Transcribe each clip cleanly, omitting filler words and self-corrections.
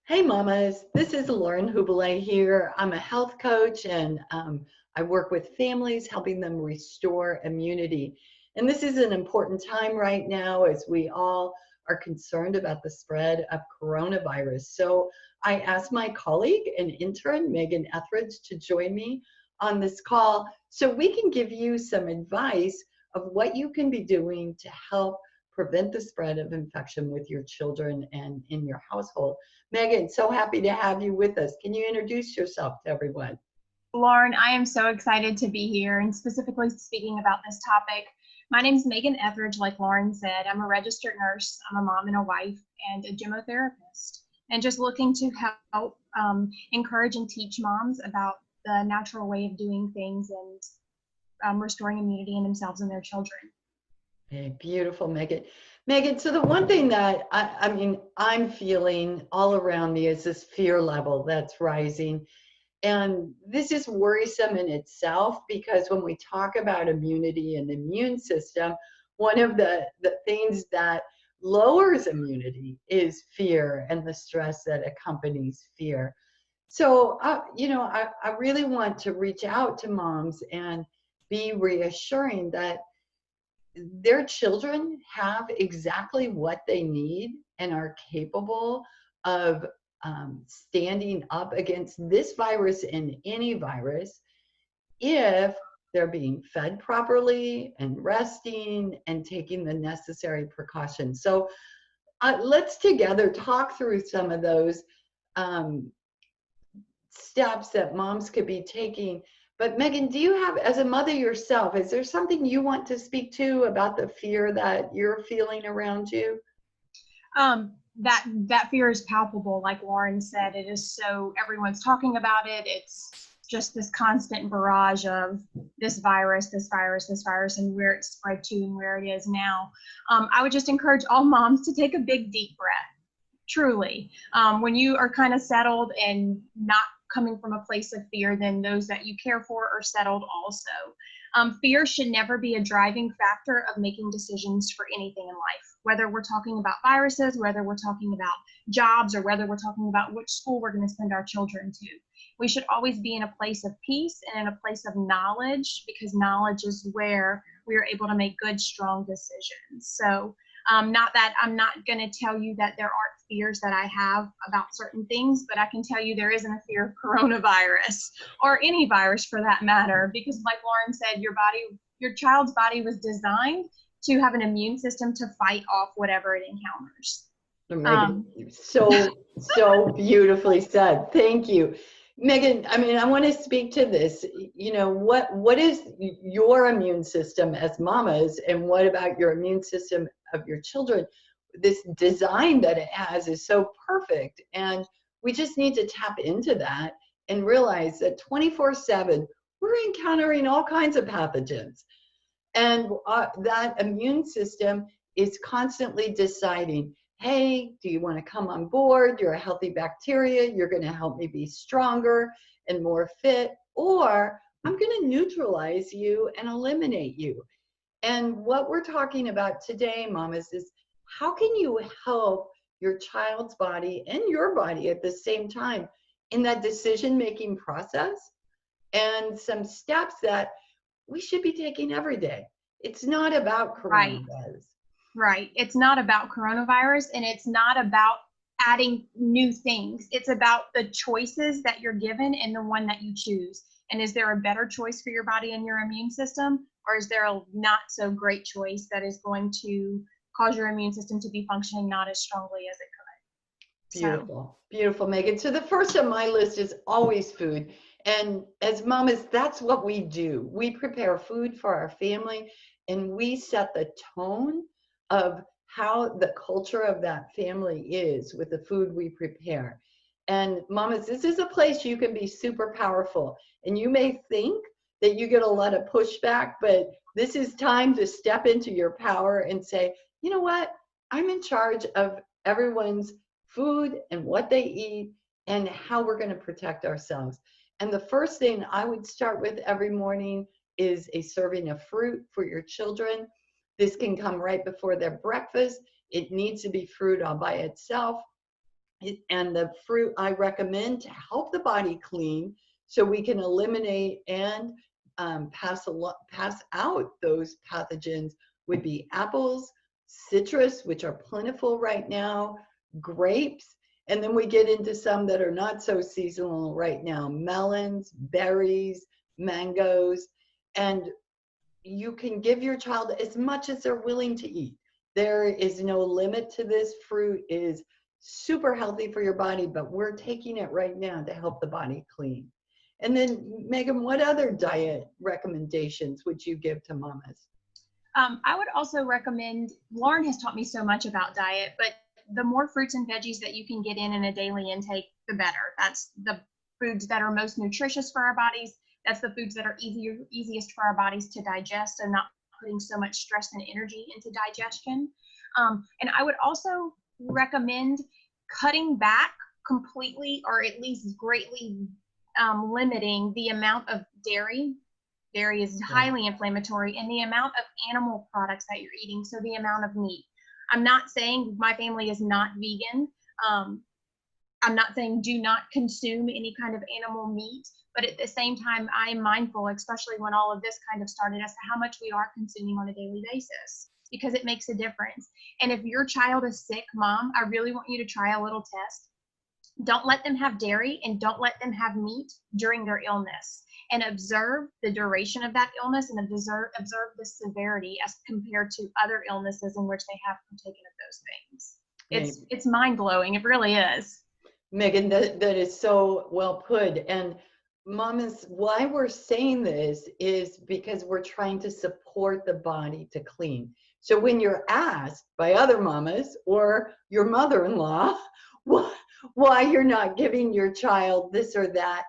Hey mamas, this is Lauren Hubele here. I'm a health coach and I work with families helping them restore immunity. And this is an important time right now as we all are concerned about the spread of coronavirus. So I asked my colleague and intern, Megan Ethridge, to join me on this call so we can give you some advice of what you can be doing to help prevent the spread of infection with your children and in your household. Megan, so happy to have you with us. Can you introduce yourself to everyone? Lauren, I am so excited to be here and specifically speaking about this topic. My name is Megan Ethridge, like Lauren said. I'm a registered nurse, I'm a mom and a wife, and a gemotherapist, and just looking to help encourage and teach moms about the natural way of doing things and restoring immunity in themselves and their children. Hey, beautiful, Megan. Megan, so the one thing that I'm feeling all around me is this fear level that's rising. And this is worrisome in itself because when we talk about immunity and the immune system, one of the things that lowers immunity is fear and the stress that accompanies fear. So, I really want to reach out to moms and be reassuring that their children have exactly what they need and are capable of standing up against this virus and any virus if they're being fed properly and resting and taking the necessary precautions. So let's together talk through some of those um, steps that moms could be taking. But Megan, do you have, as a mother yourself, is there something you want to speak to about the fear that you're feeling around you? That fear is palpable, like Lauren said. It is so everyone's talking about it. It's just this constant barrage of this virus, this virus, this virus, and where it's spread to and where it is now. I would just encourage all moms to take a big deep breath. Truly, when you are kind of settled and not coming from a place of fear, then those that you care for are settled also. Fear should never be a driving factor of making decisions for anything in life, whether we're talking about viruses, whether we're talking about jobs, or whether we're talking about which school we're going to send our children to. We should always be in a place of peace and in a place of knowledge, because knowledge is where we are able to make good, strong decisions. So not that I'm not going to tell you that there aren't fears that I have about certain things, but I can tell you there isn't a fear of coronavirus or any virus for that matter, because like Lauren said, your child's body was designed to have an immune system to fight off whatever it encounters. Megan, so beautifully said. Thank you. Megan, I want to speak to this. What is your immune system as mamas, and what about your immune system of your children? This design that it has is so perfect, and we just need to tap into that and realize that 24/7 we're encountering all kinds of pathogens, and that immune system is constantly deciding, hey, do you want to come on board? You're a healthy bacteria. You're going to help me be stronger and more fit, or I'm going to neutralize you and eliminate you. And what we're talking about today, mamas, is how can you help your child's body and your body at the same time in that decision-making process, and some steps that we should be taking every day. It's not about Right. coronavirus. Right. It's not about coronavirus, and it's not about adding new things. It's about the choices that you're given and the one that you choose. And is there a better choice for your body and your immune system? Or is there a not so great choice that is going to cause your immune system to be functioning not as strongly as it could? Beautiful, beautiful, Megan. So the first on my list is always food. And as mamas, that's what we do. We prepare food for our family, and we set the tone of how the culture of that family is with the food we prepare. And mamas, this is a place you can be super powerful. And you may think that you get a lot of pushback, but this is time to step into your power and say, you know what? I'm in charge of everyone's food and what they eat and how we're going to protect ourselves. And the first thing I would start with every morning is a serving of fruit for your children. This can come right before their breakfast. It needs to be fruit all by itself. And the fruit I recommend to help the body clean so we can eliminate and pass out those pathogens would be apples, citrus, which are plentiful right now, grapes, and then we get into some that are not so seasonal right now, melons, berries, mangoes, and you can give your child as much as they're willing to eat. There is no limit to this. Fruit is super healthy for your body, but we're taking it right now to help the body clean. And then, Megan, what other diet recommendations would you give to mamas? I would also recommend, Lauren has taught me so much about diet, but the more fruits and veggies that you can get in a daily intake, the better. That's the foods that are most nutritious for our bodies. That's the foods that are easiest for our bodies to digest and not putting so much stress and energy into digestion. And I would also recommend cutting back completely, or at least greatly limiting the amount of dairy. Dairy is highly inflammatory, and the amount of animal products that you're eating, so the amount of meat. I'm not saying my family is not vegan. I'm not saying do not consume any kind of animal meat, but at the same time, I am mindful, especially when all of this kind of started, as to how much we are consuming on a daily basis, because it makes a difference. And if your child is sick, mom, I really want you to try a little test. Don't let them have dairy and don't let them have meat during their illness, and observe the duration of that illness and observe the severity as compared to other illnesses in which they have partaken of those things. It's mind-blowing. It really is. Megan, that is so well put. And mamas, why we're saying this is because we're trying to support the body to clean. So when you're asked by other mamas or your mother-in-law why you're not giving your child this or that,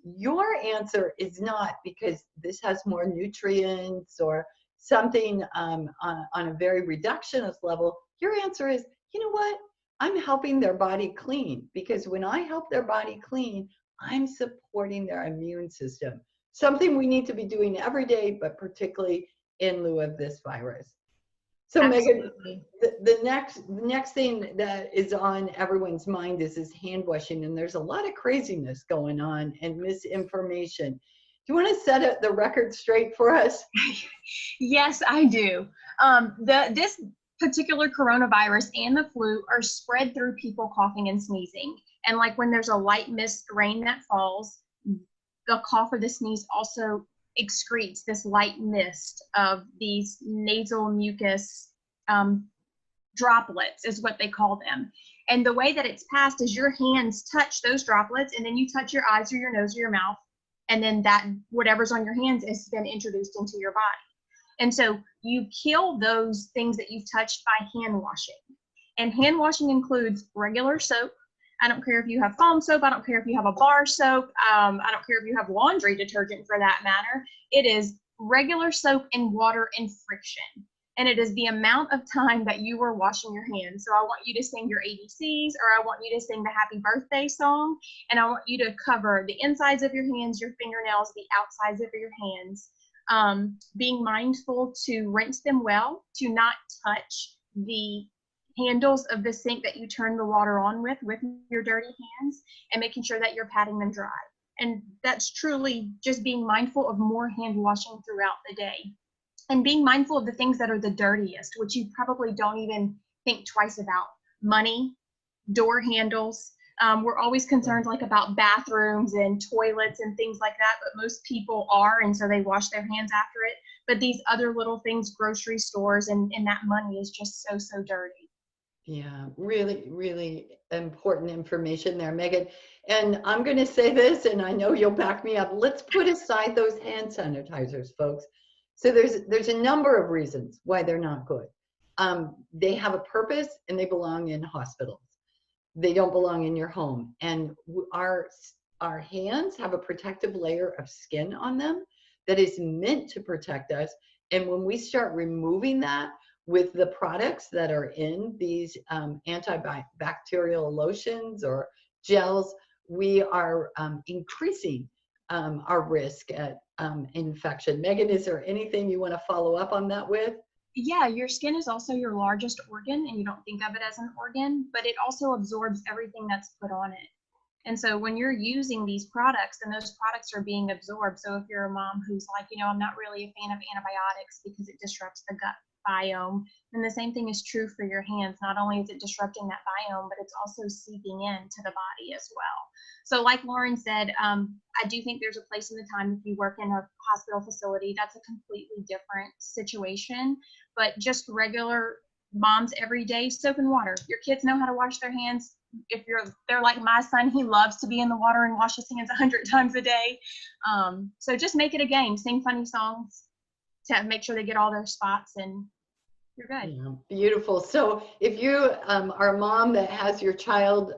your answer is not because this has more nutrients or something on a very reductionist level. Your answer is, you know what? I'm helping their body clean, because when I help their body clean, I'm supporting their immune system. Something we need to be doing every day, but particularly in lieu of this virus. So Absolutely. Megan, the next thing that is on everyone's mind is hand washing, and there's a lot of craziness going on and misinformation. Do you want to set the record straight for us? Yes, I do. This particular coronavirus and the flu are spread through people coughing and sneezing. And like when there's a light mist rain that falls, the cough or the sneeze also excretes this light mist of these nasal mucus droplets, is what they call them. And the way that it's passed is your hands touch those droplets, and then you touch your eyes or your nose or your mouth, and then that whatever's on your hands is then introduced into your body. And so you kill those things that you've touched by hand washing. And hand washing includes regular soap. I don't care if you have foam soap. I don't care if you have a bar soap. I don't care if you have laundry detergent for that matter. It is regular soap and water and friction. And it is the amount of time that you are washing your hands. So I want you to sing your ABCs, or I want you to sing the happy birthday song. And I want you to cover the insides of your hands, your fingernails, the outsides of your hands. Being mindful to rinse them well, to not touch the handles of the sink that you turn the water on with your dirty hands, and making sure that you're patting them dry. And that's truly just being mindful of more hand washing throughout the day, and being mindful of the things that are the dirtiest, which you probably don't even think twice about. Money, door handles. We're always concerned like about bathrooms and toilets and things like that, but most people are, and so they wash their hands after it. But these other little things, grocery stores, and that money is just so dirty. Yeah, really, really important information there, Megan. And I'm going to say this, and I know you'll back me up. Let's put aside those hand sanitizers, folks. So there's a number of reasons why they're not good. They have a purpose, and they belong in hospitals. They don't belong in your home. And our hands have a protective layer of skin on them that is meant to protect us. And when we start removing that with the products that are in these antibacterial lotions or gels, we are increasing our risk at infection. Megan, is there anything you want to follow up on that with? Yeah, your skin is also your largest organ, and you don't think of it as an organ, but it also absorbs everything that's put on it. And so when you're using these products and those products are being absorbed, so if you're a mom who's like, I'm not really a fan of antibiotics because it disrupts the gut biome, then the same thing is true for your hands. Not only is it disrupting that biome, but it's also seeping into the body as well. So like Lauren said, I do think there's a place and a time if you work in a hospital facility. That's a completely different situation. But just regular moms every day, soap and water. Your kids know how to wash their hands. If they're like my son, he loves to be in the water and wash his hands 100 times a day. So just make it a game. Sing funny songs to make sure they get all their spots, and you're good. Yeah, beautiful. So if you are a mom that has your child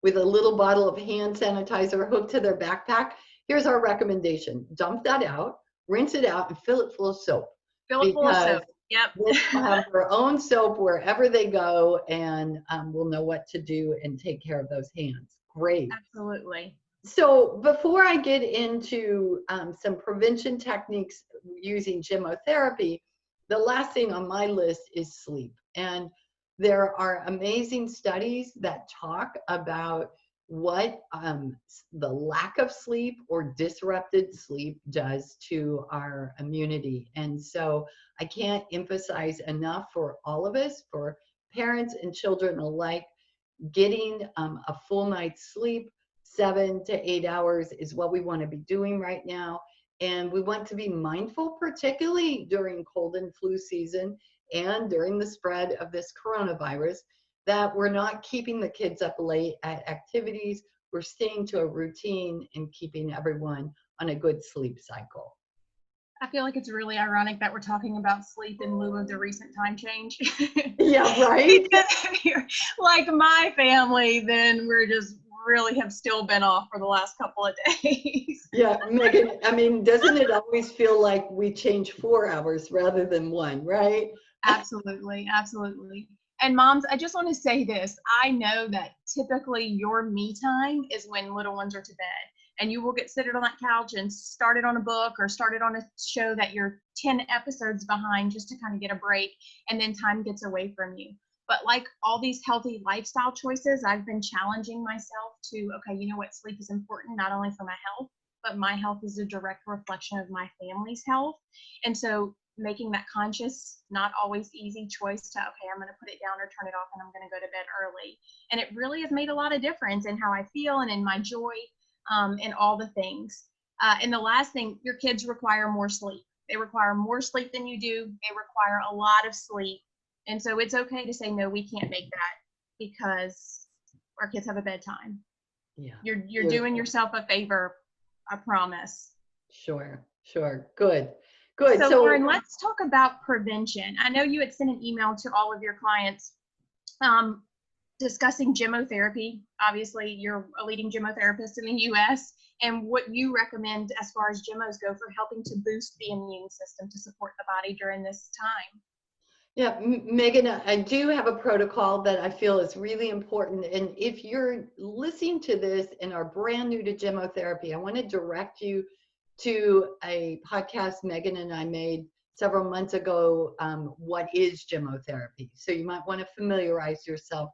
with a little bottle of hand sanitizer hooked to their backpack, here's our recommendation. Dump that out, rinse it out, and fill it full of soap. Fill it full of soap. Yep. They'll have their own soap wherever they go, and we'll know what to do and take care of those hands. Great. Absolutely. So before I get into some prevention techniques using Gemotherapy, the last thing on my list is sleep. And there are amazing studies that talk about what the lack of sleep or disrupted sleep does to our immunity. And so I can't emphasize enough for all of us, for parents and children alike, getting a full night's sleep. 7 to 8 hours is what we want to be doing right now. And we want to be mindful, particularly during cold and flu season and during the spread of this coronavirus, that we're not keeping the kids up late at activities. We're staying to a routine and keeping everyone on a good sleep cycle. I feel like it's really ironic that we're talking about sleep in lieu of the recent time change. Yeah, right? Because if you're like my family, then we're just really have still been off for the last couple of days. Yeah, Megan, I mean, doesn't it always feel like we change 4 hours rather than 1, right? Absolutely, absolutely. And moms, I just want to say this. I know that typically your me time is when little ones are to bed. And you will get seated on that couch and started on a book or started on a show that you're 10 episodes behind just to kind of get a break, and then time gets away from you. But like all these healthy lifestyle choices, I've been challenging myself to, okay, you know what, sleep is important not only for my health, but my health is a direct reflection of my family's health. And so making that conscious, not always easy choice to, okay, I'm going to put it down or turn it off and I'm going to go to bed early. And it really has made a lot of difference in how I feel and in my joy. And all the things. And the last thing, your kids require more sleep. They require more sleep than you do. They require a lot of sleep. And so it's okay to say, no, we can't make that because our kids have a bedtime. Yeah. You're doing yourself a favor, I promise. Sure. Good. So Lauren, let's talk about prevention. I know you had sent an email to all of your clients discussing Gemotherapy. Obviously, you're a leading Gemotherapist in the U.S., and what you recommend as far as Gemos go for helping to boost the immune system to support the body during this time. Yeah, Megan, I do have a protocol that I feel is really important. And if you're listening to this and are brand new to Gemotherapy, I want to direct you to a podcast Megan and I made several months ago, What is Gemotherapy? So you might want to familiarize yourself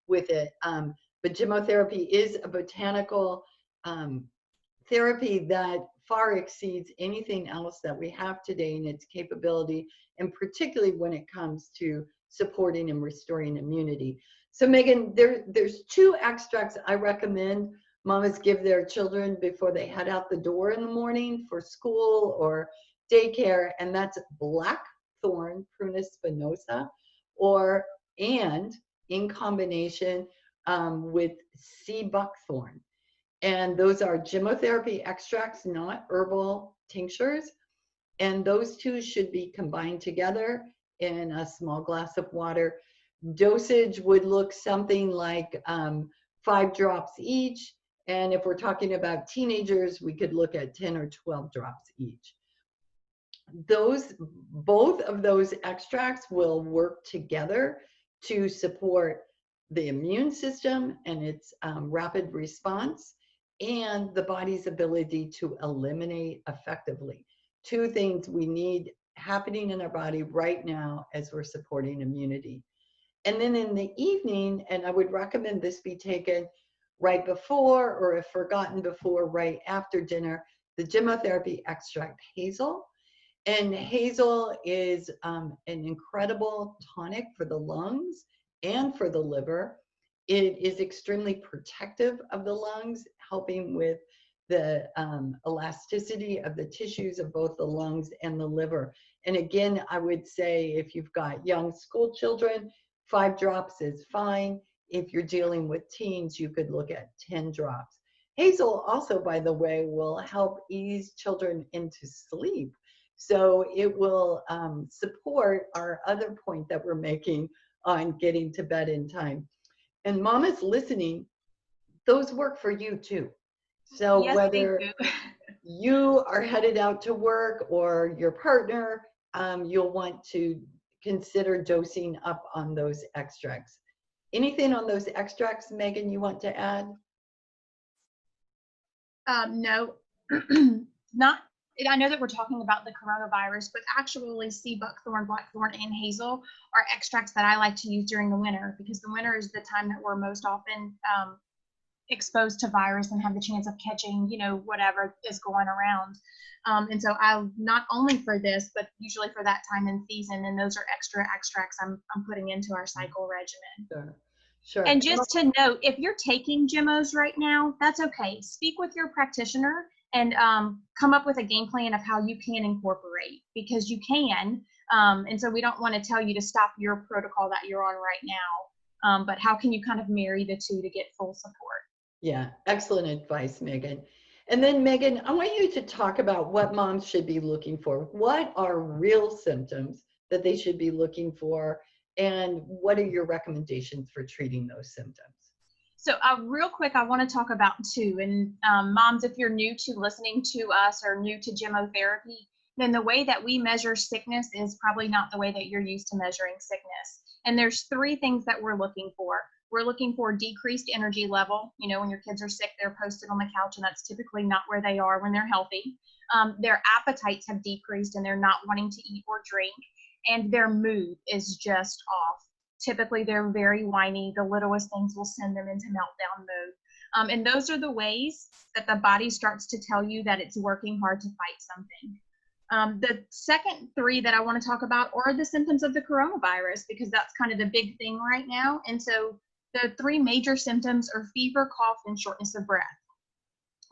with it. But Gemotherapy is a botanical therapy that far exceeds anything else that we have today in its capability, and particularly when it comes to supporting and restoring immunity. So Megan, there's 2 extracts I recommend mamas give their children before they head out the door in the morning for school or daycare, and that's blackthorn, Prunus spinosa, and in combination with sea buckthorn. And those are Gemotherapy extracts, not herbal tinctures. And those 2 should be combined together in a small glass of water. Dosage would look something like 5 drops each. And if we're talking about teenagers, we could look at 10 or 12 drops each. Both of those extracts will work together to support the immune system and its rapid response, and the body's ability to eliminate effectively. 2 things we need happening in our body right now as we're supporting immunity. And then in the evening, and I would recommend this be taken right before, or if forgotten before, right after dinner, the Gemotherapy extract hazel. And hazel is an incredible tonic for the lungs and for the liver. It is extremely protective of the lungs, helping with the elasticity of the tissues of both the lungs and the liver. And again, I would say if you've got young school children, 5 drops is fine. If you're dealing with teens, you could look at 10 drops. Hazel also, by the way, will help ease children into sleep. So it will support our other point that we're making on getting to bed in time. And mama's listening, those work for you too. So Yes, they whether do. you are headed out to work or your partner, you'll want to consider dosing up on those extracts. Anything on those extracts, Megan, you want to add? No, not. I know that we're talking about the coronavirus, but actually sea buckthorn, blackthorn, and hazel are extracts that I like to use during the winter, because the winter is the time that we're most often exposed to virus and have the chance of catching, whatever is going around. And so I, not only for this, but usually for that time in season, and those are extra extracts I'm putting into our cycle regimen. Sure. Sure. And just to note, if you're taking Gemmos right now, that's okay. Speak with your practitioner and come up with a game plan of how you can incorporate, because you can. And so we don't want to tell you to stop your protocol that you're on right now, but how can you kind of marry the two to get full support? Yeah, excellent advice, Megan. And then Megan, I want you to talk about what moms should be looking for. What are real symptoms that they should be looking for? And what are your recommendations for treating those symptoms? So real quick, I want to talk about two. And moms, if you're new to listening to us or new to Gemotherapy, then the way that we measure sickness is probably not the way that you're used to measuring sickness. And there's 3 things that we're looking for. We're looking for decreased energy level. When your kids are sick, they're posted on the couch, and that's typically not where they are when they're healthy. Their appetites have decreased, and they're not wanting to eat or drink. And their mood is just off. Typically, they're very whiny. The littlest things will send them into meltdown mode. And those are the ways that the body starts to tell you that it's working hard to fight something. The second 3 that I want to talk about are the symptoms of the coronavirus, because that's kind of the big thing right now. And so the 3 major symptoms are fever, cough, and shortness of breath.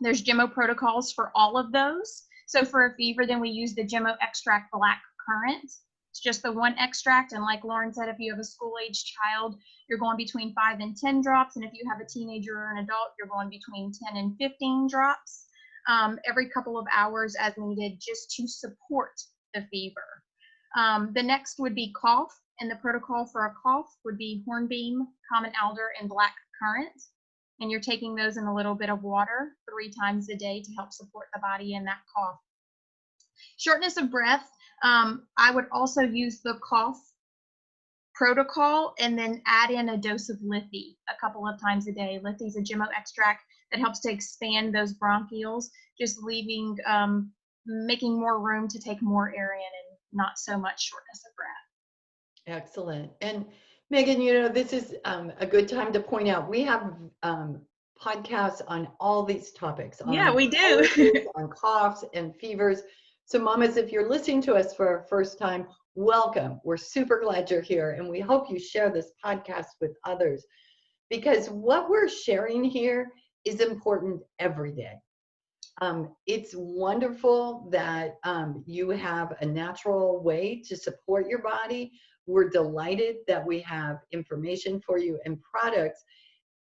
There's Gemo protocols for all of those. So for a fever, then we use the Gemo extract black currant. It's just the 1 extract. And like Lauren said, if you have a school-age child, you're going between 5 and 10 drops. And if you have a teenager or an adult, you're going between 10 and 15 drops every couple of hours as needed, just to support the fever. The next would be cough. And the protocol for a cough would be hornbeam, common alder, and black currant. And you're taking those in a little bit of water 3 times a day to help support the body in that cough. Shortness of breath, I would also use the cough protocol and then add in a dose of Lithi a couple of times a day. Lithi is a Gemo extract that helps to expand those bronchioles, just leaving, making more room to take more air in and not so much shortness of breath. Excellent. And Megan, this is a good time to point out we have podcasts on all these topics. Yeah, we do. Allergies, on coughs and fevers. So mamas, if you're listening to us for our first time, welcome. We're super glad you're here, and we hope you share this podcast with others, because what we're sharing here is important every day. It's wonderful that you have a natural way to support your body. We're delighted that we have information for you and products.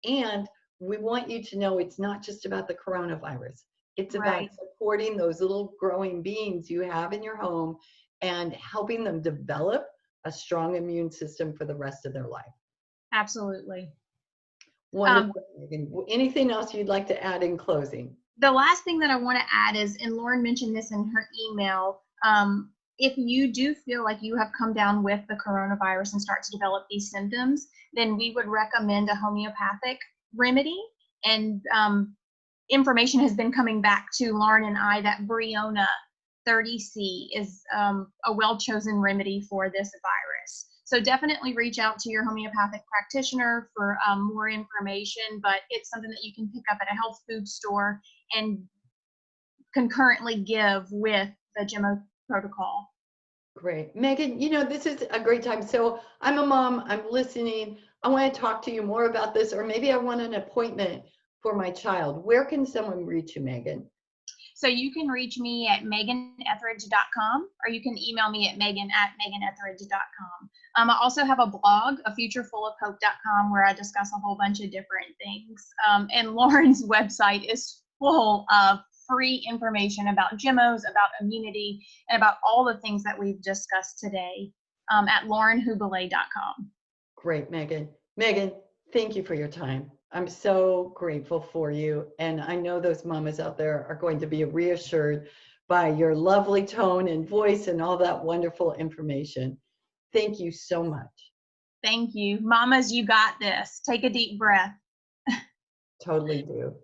And we want you to know it's not just about the coronavirus. It's about supporting those little growing beings you have in your home and helping them develop a strong immune system for the rest of their life. Absolutely. Wonderful. Anything else you'd like to add in closing? The last thing that I want to add is, and Lauren mentioned this in her email, if you do feel like you have come down with the coronavirus and start to develop these symptoms, then we would recommend a homeopathic remedy. And information has been coming back to Lauren and I that Briona 30C is a well-chosen remedy for this virus. So definitely reach out to your homeopathic practitioner for more information, but it's something that you can pick up at a health food store and concurrently give with the Gemo protocol. Great. Megan, this is a great time. So I'm a mom, I'm listening. I want to talk to you more about this, or maybe I want an appointment for my child. Where can someone reach you, Megan? So you can reach me at meganethridge.com, or you can email me at megan@meganethridge.com. I also have a blog, afuturefullofhope.com, where I discuss a whole bunch of different things. And Lauren's website is full of free information about Gemos, about immunity, and about all the things that we've discussed today at laurenhubele.com. Great, Megan. Megan, thank you for your time. I'm so grateful for you. And I know those mamas out there are going to be reassured by your lovely tone and voice and all that wonderful information. Thank you so much. Thank you. Mamas, you got this. Take a deep breath. Totally do.